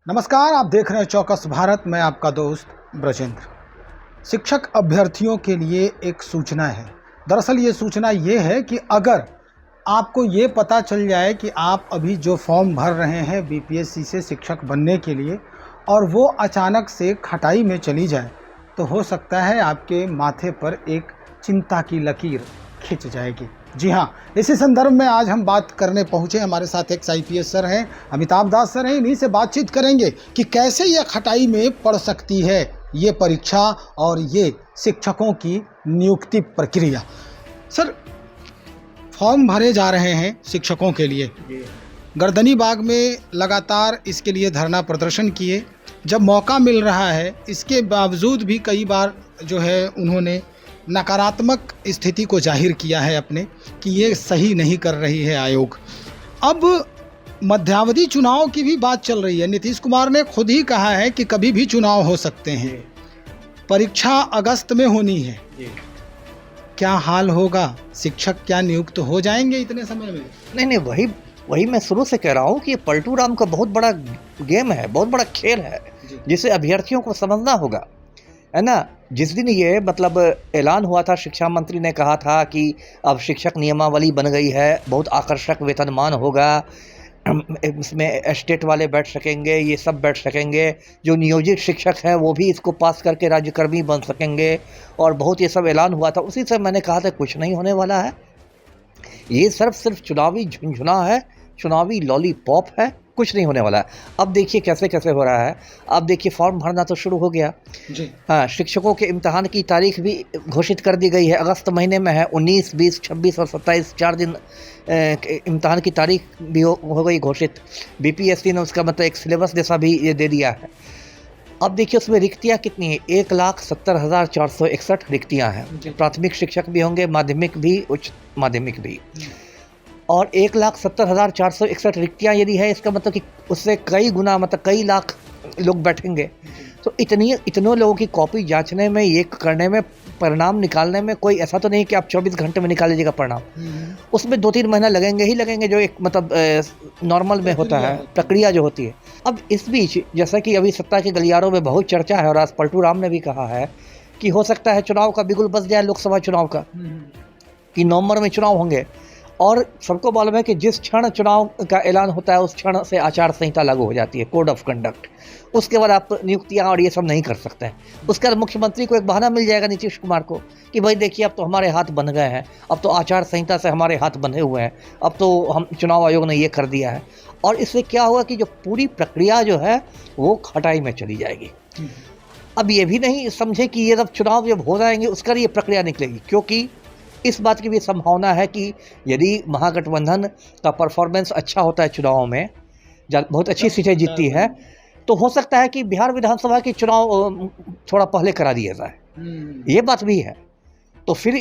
नमस्कार, आप देख रहे हैं चौकस भारत। मैं आपका दोस्त ब्रजेंद्र। शिक्षक अभ्यर्थियों के लिए एक सूचना है। दरअसल ये सूचना ये है कि अगर आपको ये पता चल जाए कि आप अभी जो फॉर्म भर रहे हैं बीपीएससी से शिक्षक बनने के लिए और वो अचानक से खटाई में चली जाए, तो हो सकता है आपके माथे पर एक चिंता की लकीर खिंच जाएगी। जी हाँ, इसी संदर्भ में आज हम बात करने पहुँचे। हमारे साथ एक IPS सर हैं, अमिताभ दास सर हैं। इन्हीं से बातचीत करेंगे कि कैसे यह खटाई में पड़ सकती है ये परीक्षा और ये शिक्षकों की नियुक्ति प्रक्रिया। सर, फॉर्म भरे जा रहे हैं शिक्षकों के लिए। गर्दनी बाग में लगातार इसके लिए धरना प्रदर्शन किए। जब मौका मिल रहा है, इसके बावजूद भी कई बार जो है उन्होंने नकारात्मक स्थिति को जाहिर किया है अपने कि ये सही नहीं कर रही है आयोग। अब मध्यावधि चुनाव की भी बात चल रही है। नीतीश कुमार ने खुद ही कहा है कि कभी भी चुनाव हो सकते हैं। परीक्षा अगस्त में होनी है। क्या हाल होगा? शिक्षक क्या नियुक्त हो जाएंगे इतने समय में? नहीं, वही मैं शुरू से कह रहा हूँ कि ये पलटू राम का बहुत बड़ा गेम है, बहुत बड़ा खेल है, जिसे अभ्यर्थियों को समझना होगा, है ना। जिस दिन ये ऐलान हुआ था, शिक्षा मंत्री ने कहा था कि अब शिक्षक नियमावली बन गई है, बहुत आकर्षक वेतनमान होगा, इसमें स्टेट वाले बैठ सकेंगे, ये सब बैठ सकेंगे, जो नियोजित शिक्षक हैं वो भी इसको पास करके राज्यकर्मी बन सकेंगे, और बहुत ये सब ऐलान हुआ था। उसी से मैंने कहा था कुछ नहीं होने वाला है, ये सिर्फ चुनावी झुंझुना है, चुनावी लॉलीपॉप है, कुछ नहीं होने वाला है। अब देखिए कैसे कैसे हो रहा है। अब देखिए फॉर्म भरना तो शुरू हो गया जी। हाँ, शिक्षकों के इम्तहान की तारीख भी घोषित कर दी गई है, अगस्त महीने में है। 19, 20, 26 और 27 4 दिन इम्तहान की तारीख भी हो गई घोषित। बीपीएससी ने उसका एक सिलेबस जैसा भी ये दे दिया है। अब देखिए उसमें रिक्तियाँ कितनी हैं, 1,70,461 रिक्तियाँ हैं। प्राथमिक शिक्षक भी होंगे, माध्यमिक भी, उच्च माध्यमिक भी। और 1,70,461 रिक्तियाँ यदि है, इसका कि उससे कई गुना, कई लाख लोग बैठेंगे। तो इतने लोगों की कॉपी जांचने में, ये करने में, परिणाम निकालने में, कोई ऐसा तो नहीं कि आप 24 घंटे में निकाल लीजिएगा परिणाम। उसमें 2-3 महीना लगेंगे ही लगेंगे, जो एक नॉर्मल में होता है, प्रक्रिया जो होती है। अब इस बीच जैसा कि अभी सत्ता के गलियारों में बहुत चर्चा है, और आज पलटू राम ने भी कहा है कि हो सकता है चुनाव का बिगुल बज जाए, लोकसभा चुनाव का, कि नवंबर में चुनाव होंगे। और सबको मालूम है कि जिस क्षण चुनाव का ऐलान होता है उस क्षण से आचार संहिता लागू हो जाती है, कोड ऑफ कंडक्ट। उसके बाद आप नियुक्तियां और ये सब नहीं कर सकते हैं। उसके बाद मुख्यमंत्री को एक बहाना मिल जाएगा, नीतीश कुमार को, कि भाई देखिए अब तो हमारे हाथ बंध गए हैं, अब तो आचार संहिता से हमारे हाथ बंधे हुए हैं, अब तो हम चुनाव आयोग ने ये कर दिया है। और इससे क्या होगा कि जो पूरी प्रक्रिया जो है वो खटाई में चली जाएगी। अब ये भी नहीं समझे कि ये जब चुनाव जब हो जाएंगे उसका ये प्रक्रिया निकलेगी, क्योंकि इस बात की भी संभावना है कि यदि महागठबंधन का परफॉर्मेंस अच्छा होता है चुनाव में, बहुत अच्छी सीटें जीतती है, तो हो सकता है कि बिहार विधानसभा की चुनाव थोड़ा पहले करा दिया जाए। ये बात भी है। तो फिर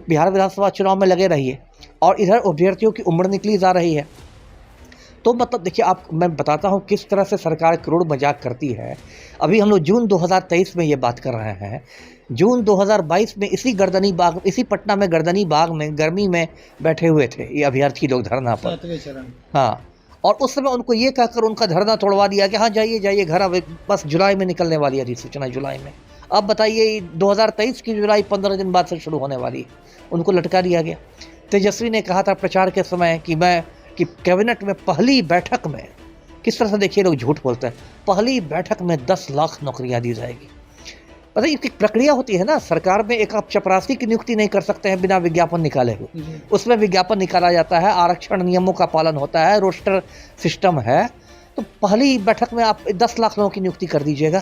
बिहार विधानसभा चुनाव में लगे रहिए, और इधर अभ्यर्थियों की उम्र निकली जा रही है। तो देखिए, मैं बताता हूँ किस तरह से सरकार करोड़ मजाक करती है। अभी हम लोग जून 2023 में ये बात कर रहे हैं। जून 2022 में इसी पटना में गर्दनी बाग में गर्मी में बैठे हुए थे ये अभ्यर्थी लोग धरना पर। हाँ, और उस समय उनको ये कहकर उनका धरना तोड़वा दिया कि हाँ जाइए घर, अब बस जुलाई में निकलने वाली है अधिसूचना, जुलाई में। अब बताइए 2023 की जुलाई 15 दिन बाद से शुरू होने वाली है, उनको लटका दिया गया। तेजस्वी ने कहा था प्रचार के समय कि कैबिनेट में पहली बैठक में, किस तरह से देखिए लोग झूठ बोलते हैं, पहली बैठक में 10 लाख नौकरियां दी जाएगी। पता है, इसकी प्रक्रिया होती है ना, सरकार में एक आप चपरासी की नियुक्ति नहीं कर सकते हैं बिना विज्ञापन निकाले हुए। उसमें विज्ञापन निकाला जाता है, आरक्षण नियमों का पालन होता है, रोस्टर सिस्टम है। तो पहली बैठक में आप 10 लाख लोगों की नियुक्ति कर दीजिएगा।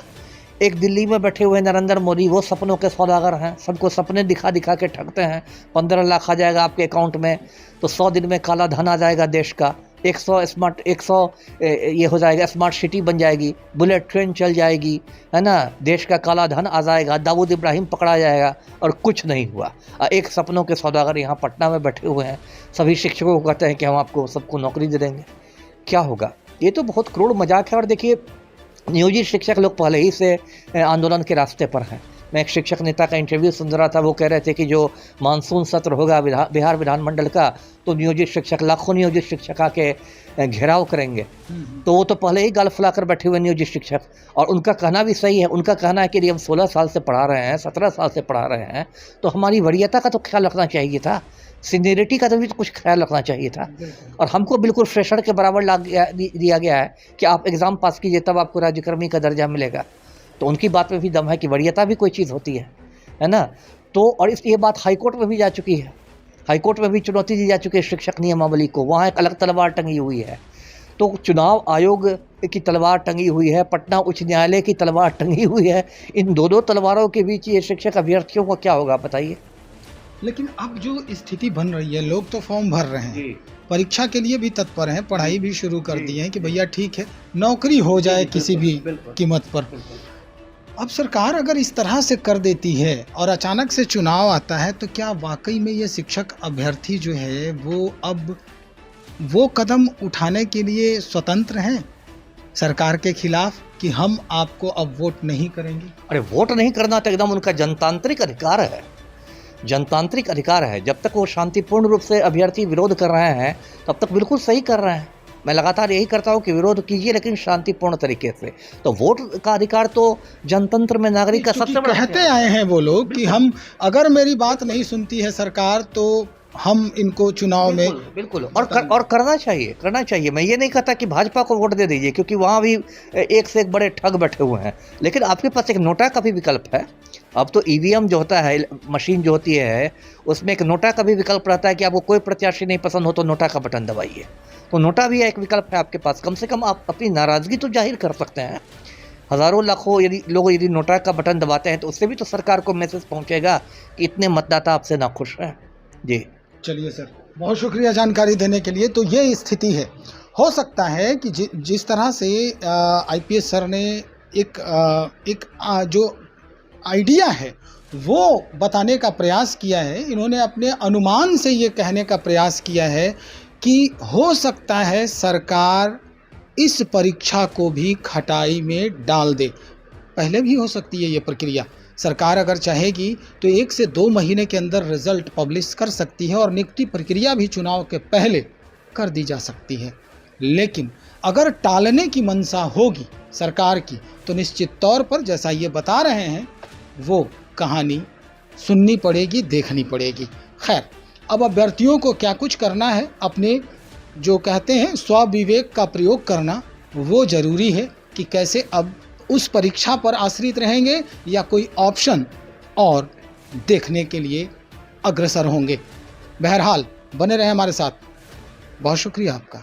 एक दिल्ली में बैठे हुए नरेंद्र मोदी, वो सपनों के सौदागर हैं, सबको सपने दिखा दिखा के ठगते हैं। 15 लाख आ जाएगा आपके अकाउंट में, तो 100 दिन में काला धन आ जाएगा देश का। 100 ये हो जाएगा, स्मार्ट सिटी बन जाएगी, बुलेट ट्रेन चल जाएगी, है ना, देश का काला धन आ जाएगा, दाऊद इब्राहिम पकड़ा जाएगा। और कुछ नहीं हुआ। एक सपनों के सौदागर यहाँ पटना में बैठे हुए हैं, सभी शिक्षकों को कहते हैं कि हम आपको सबको नौकरी दे देंगे। क्या होगा? ये तो बहुत करोड़ मजाक है। और देखिए, नियोजित शिक्षक लोग पहले ही से आंदोलन के रास्ते पर हैं। मैं एक शिक्षक नेता का इंटरव्यू सुन रहा था, वो कह रहे थे कि जो मानसून सत्र होगा बिहार विधानमंडल का, तो नियोजित शिक्षक, लाखों नियोजित शिक्षक आके घेराव करेंगे, तो वो तो पहले ही गल फुलाकर बैठे हुए नियोजित शिक्षक। और उनका कहना भी सही है, उनका कहना है कि यदि हम 16 साल से पढ़ा रहे हैं, 17 साल से पढ़ा रहे हैं, तो हमारी वरीयता का तो ख्याल रखना चाहिए था, सीनियरिटी का तो भी तो कुछ ख्याल रखना चाहिए था। और हमको बिल्कुल फ्रेशर के बराबर दिया गया है कि आप एग्ज़ाम पास कीजिए तब आपको राज्यकर्मी का दर्जा मिलेगा। तो उनकी बात में भी दम है कि वरीयता भी कोई चीज़ होती है ना। तो और ये बात हाईकोर्ट में भी जा चुकी है, हाईकोर्ट में भी चुनौती दी जा चुकी है शिक्षक नियमावली को, वहाँ एक अलग तलवार टंगी हुई है। तो चुनाव आयोग की तलवार टंगी हुई है, पटना उच्च न्यायालय की तलवार टंगी हुई है, इन दो तलवारों के बीच ये शिक्षक अभ्यर्थियों को क्या होगा बताइए। लेकिन अब जो स्थिति बन रही है, लोग तो फॉर्म भर रहे हैं, परीक्षा के लिए भी तत्पर हैं, पढ़ाई भी शुरू कर दी है कि भैया ठीक है नौकरी हो जाए किसी भी कीमत पर। अब सरकार अगर इस तरह से कर देती है और अचानक से चुनाव आता है, तो क्या वाकई में ये शिक्षक अभ्यर्थी जो है वो अब वो कदम उठाने के लिए स्वतंत्र हैं सरकार के खिलाफ कि हम आपको अब वोट नहीं करेंगे? अरे वोट नहीं करना तो एकदम उनका जनतांत्रिक अधिकार है, जनतांत्रिक अधिकार है। जब तक वो शांतिपूर्ण रूप से अभ्यर्थी विरोध कर रहे हैं तब तक बिल्कुल सही कर रहे हैं। मैं लगातार यही करता हूँ कि विरोध कीजिए लेकिन शांतिपूर्ण तरीके से। तो वोट का अधिकार तो जनतंत्र में नागरिक का सबसे बड़ा कहते आए हैं वो लोग कि हम अगर मेरी बात नहीं सुनती है सरकार तो हम इनको चुनाव में बिल्कुल और करना चाहिए। मैं ये नहीं कहता कि भाजपा को वोट दे दीजिए, क्योंकि वहाँ भी एक से एक बड़े ठग बैठे हुए हैं, लेकिन आपके पास एक नोटा का भी विकल्प है। अब तो ईवीएम जो होता है, मशीन जो होती है, उसमें एक नोटा का भी विकल्प रहता है कि आपको कोई प्रत्याशी नहीं पसंद हो तो नोटा का बटन दबाइए। तो नोटा भी एक विकल्प है आपके पास, कम से कम आप अपनी नाराज़गी तो जाहिर कर सकते हैं। हज़ारों लाखों यदि नोटा का बटन दबाते हैं तो उससे भी तो सरकार को मैसेज पहुंचेगा कि इतने मतदाता आपसे नाखुश हैं। जी चलिए सर, बहुत शुक्रिया जानकारी देने के लिए। तो ये स्थिति है, हो सकता है कि जिस तरह से आईपीएस सर ने एक जो आइडिया है वो बताने का प्रयास किया है, इन्होंने अपने अनुमान से ये कहने का प्रयास किया है कि हो सकता है सरकार इस परीक्षा को भी खटाई में डाल दे। पहले भी हो सकती है ये प्रक्रिया, सरकार अगर चाहेगी तो 1 से 2 महीने के अंदर रिजल्ट पब्लिश कर सकती है और नियुक्ति प्रक्रिया भी चुनाव के पहले कर दी जा सकती है। लेकिन अगर टालने की मंशा होगी सरकार की तो निश्चित तौर पर जैसा ये बता रहे हैं वो कहानी सुननी पड़ेगी, देखनी पड़ेगी। खैर, अब अभ्यर्थियों को क्या कुछ करना है, अपने जो कहते हैं स्वविवेक का प्रयोग करना वो ज़रूरी है कि कैसे अब उस परीक्षा पर आश्रित रहेंगे या कोई ऑप्शन और देखने के लिए अग्रसर होंगे। बहरहाल बने रहें हमारे साथ। बहुत शुक्रिया आपका।